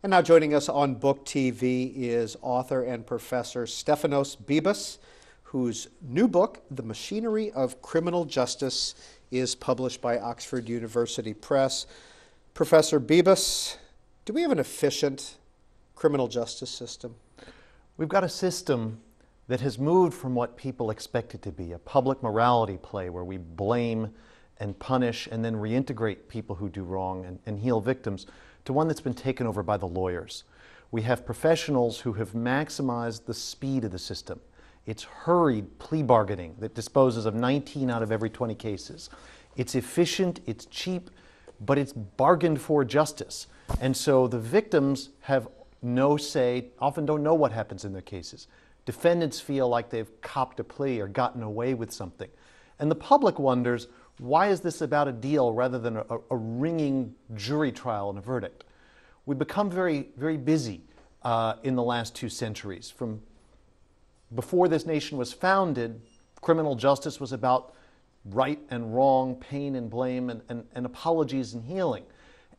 And now joining us on Book TV is author and professor Stephanos Bibas, whose new book, The Machinery of Criminal Justice, is published by Oxford University Press. Professor Bibas, do we have an efficient criminal justice system? We've got a system that has moved from what people expect it to be, a public morality play where we blame and punish and then reintegrate people who do wrong and heal victims, to one that's been taken over by the lawyers. We have professionals who have maximized the speed of the system. It's hurried plea bargaining that disposes of 19 out of every 20 cases. It's efficient, it's cheap, but it's bargained for justice. And so the victims have no say, often don't know what happens in their cases. Defendants feel like they've copped a plea or gotten away with something. And the public wonders, why is this about a deal rather than a ringing jury trial and a verdict? We've become very, very busy in the last 2 centuries. From before this nation was founded, criminal justice was about right and wrong, pain and blame, and apologies and healing.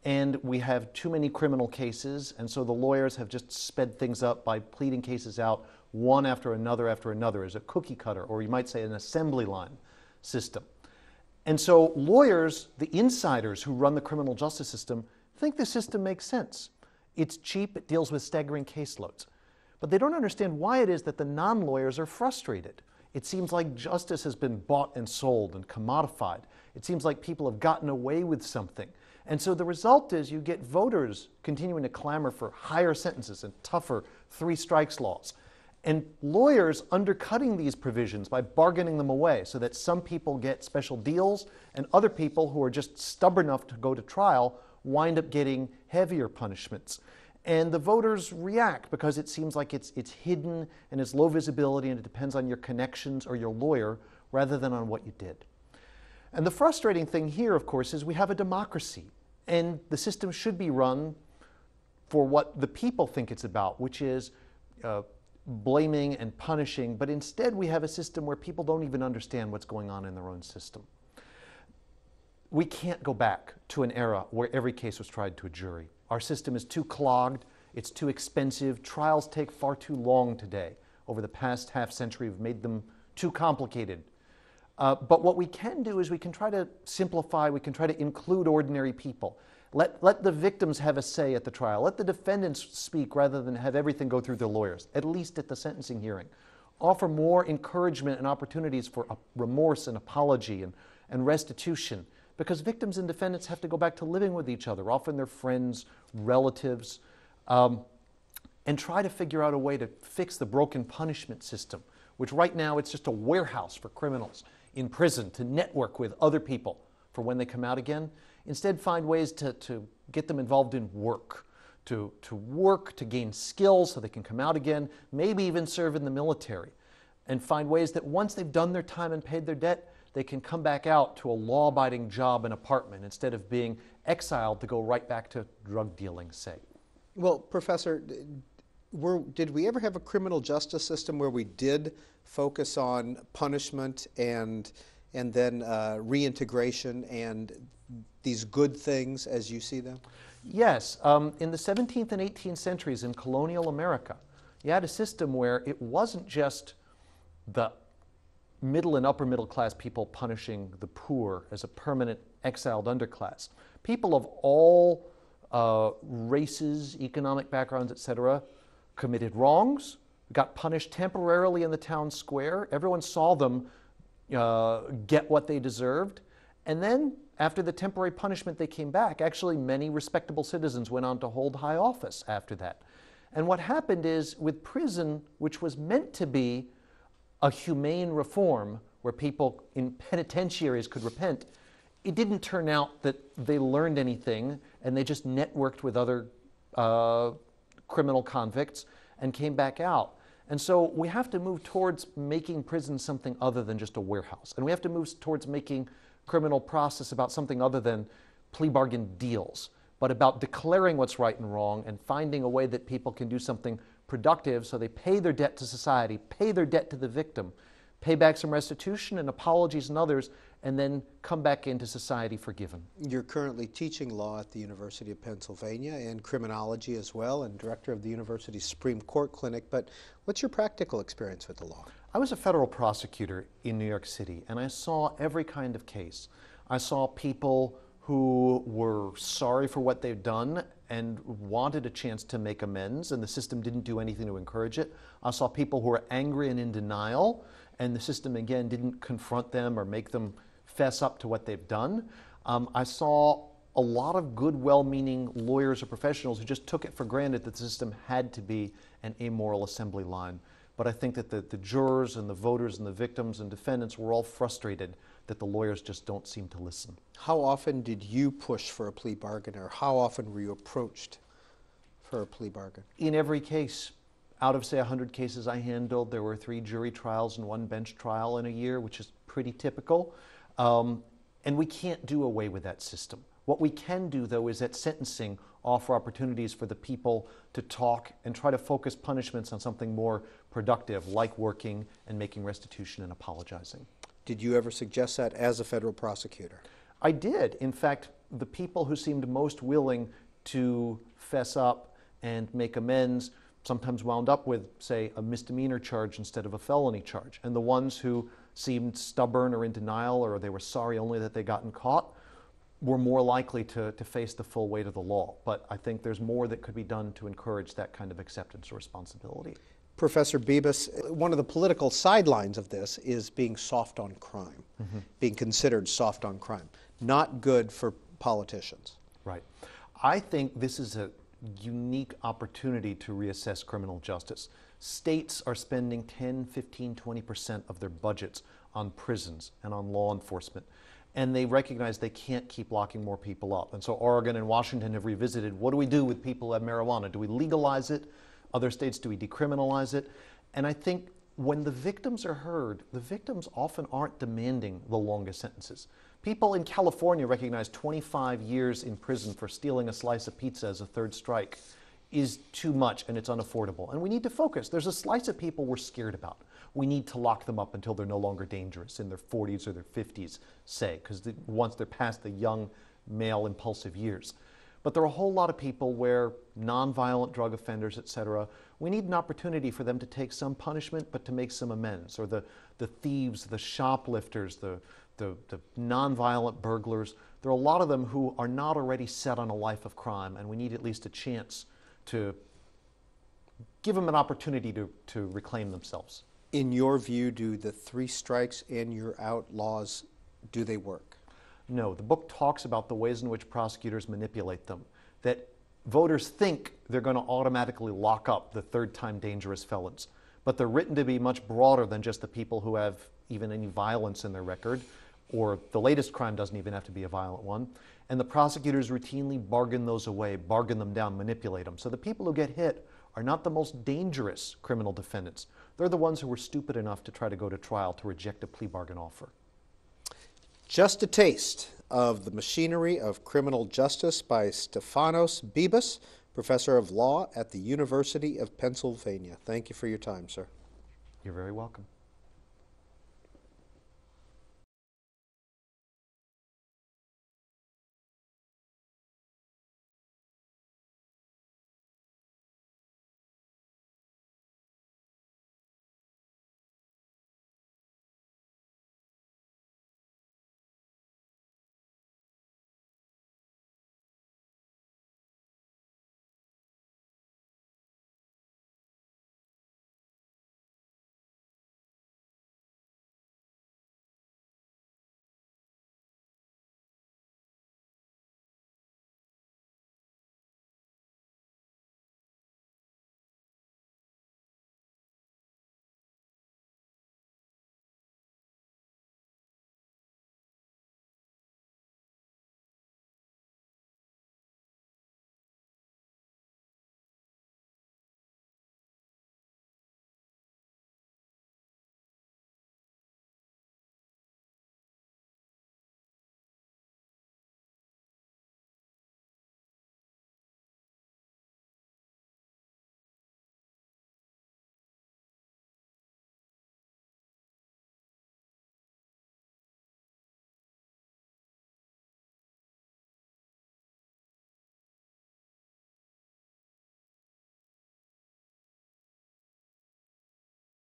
And we have too many criminal cases, and so the lawyers have just sped things up by pleading cases out one after another as a cookie cutter, or you might say an assembly line system. And so lawyers, the insiders who run the criminal justice system, think the system makes sense. It's cheap, it deals with staggering caseloads. But they don't understand why it is that the non-lawyers are frustrated. It seems like justice has been bought and sold and commodified. It seems like people have gotten away with something. And so the result is you get voters continuing to clamor for higher sentences and tougher 3 strikes laws. And lawyers undercutting these provisions by bargaining them away so that some people get special deals and other people who are just stubborn enough to go to trial wind up getting heavier punishments. And the voters react because it seems like it's hidden and it's low visibility and it depends on your connections or your lawyer rather than on what you did. And the frustrating thing here, of course, is we have a democracy and the system should be run for what the people think it's about, which is blaming and punishing, but instead we have a system where people don't even understand what's going on in their own system. We can't go back to an era where every case was tried to a jury. Our system is too clogged, it's too expensive, trials take far too long today. Over the past half century, we've made them too complicated. But what we can do is we can try to simplify, we can try to include ordinary people. Let the victims have a say at the trial. Let the defendants speak rather than have everything go through their lawyers, at least at the sentencing hearing. Offer more encouragement and opportunities for remorse and apology and restitution, because victims and defendants have to go back to living with each other, often their friends, relatives, and try to figure out a way to fix the broken punishment system, which right now it's just a warehouse for criminals in prison to network with other people for when they come out again. Instead, find ways to get them involved in work, to work, to gain skills so they can come out again, maybe even serve in the military, and find ways that once they've done their time and paid their debt, they can come back out to a law-abiding job and apartment instead of being exiled to go right back to drug dealing, say. Well, Professor, did we ever have a criminal justice system where we did focus on punishment and then reintegration and these good things as you see them? Yes. In the 17th and 18th centuries in colonial America, you had a system where it wasn't just the middle and upper middle class people punishing the poor as a permanent exiled underclass. People of all races, economic backgrounds, etc., committed wrongs, got punished temporarily in the town square. Everyone saw them get what they deserved. And then, after the temporary punishment, they came back. Actually, many respectable citizens went on to hold high office after that. And what happened is, with prison, which was meant to be a humane reform where people in penitentiaries could repent, it didn't turn out that they learned anything and they just networked with other criminal convicts and came back out. And so we have to move towards making prison something other than just a warehouse. And we have to move towards making criminal process about something other than plea bargain deals, but about declaring what's right and wrong and finding a way that people can do something productive so they pay their debt to society, pay their debt to the victim, pay back some restitution and apologies and others, and then come back into society forgiven. You're currently teaching law at the University of Pennsylvania and criminology as well, and director of the university's Supreme Court Clinic. But what's your practical experience with the law? I was a federal prosecutor in New York City, and I saw every kind of case. I saw people who were sorry for what they've done and wanted a chance to make amends, and the system didn't do anything to encourage it. I saw people who were angry and in denial, and the system, again, didn't confront them or make them fess up to what they've done. I saw a lot of good, well-meaning lawyers or professionals who just took it for granted that the system had to be an amoral assembly line. But I think that the jurors and the voters and the victims and defendants were all frustrated that the lawyers just don't seem to listen. How often did you push for a plea bargain, or how often were you approached for a plea bargain? In every case. Out of, say, 100 cases I handled, there were 3 jury trials and 1 bench trial in a year, which is pretty typical. And we can't do away with that system. What we can do, though, is at sentencing offer opportunities for the people to talk and try to focus punishments on something more productive, like working and making restitution and apologizing. Did you ever suggest that as a federal prosecutor? I did. In fact, the people who seemed most willing to fess up and make amends sometimes wound up with, say, a misdemeanor charge instead of a felony charge. And the ones who seemed stubborn or in denial, or they were sorry only that they'd gotten caught, were more likely to face the full weight of the law. But I think there's more that could be done to encourage that kind of acceptance or responsibility. Professor Bibas, one of the political sidelines of this is being soft on crime, being considered soft on crime. Not good for politicians. Right. I think this is a unique opportunity to reassess criminal justice. States are spending 10, 15, 20% of their budgets on prisons and on law enforcement. And they recognize they can't keep locking more people up. And so Oregon and Washington have revisited, what do we do with people who have marijuana? Do we legalize it? Other states, do we decriminalize it? And I think when the victims are heard, the victims often aren't demanding the longest sentences. People in California recognize 25 years in prison for stealing a slice of pizza as a third strike is too much and it's unaffordable. And we need to focus. There's a slice of people we're scared about. We need to lock them up until they're no longer dangerous, in their 40s or their 50s, say, because once they're past the young male impulsive years. But there are a whole lot of people where nonviolent drug offenders, et cetera, we need an opportunity for them to take some punishment, but to make some amends. Or the thieves, the shoplifters, the nonviolent burglars. There are a lot of them who are not already set on a life of crime, and we need at least a chance to give them an opportunity to reclaim themselves. In your view, do the 3 strikes and you're out laws, do they work? No, the book talks about the ways in which prosecutors manipulate them, that voters think they're going to automatically lock up the third-time dangerous felons, but they're written to be much broader than just the people who have even any violence in their record, or the latest crime doesn't even have to be a violent one, and the prosecutors routinely bargain those away, bargain them down, manipulate them. So the people who get hit are not the most dangerous criminal defendants. They're the ones who were stupid enough to try to go to trial to reject a plea bargain offer. Just a Taste of the Machinery of Criminal Justice by Stephanos Bibas, Professor of Law at the University of Pennsylvania. Thank you for your time, sir. You're very welcome.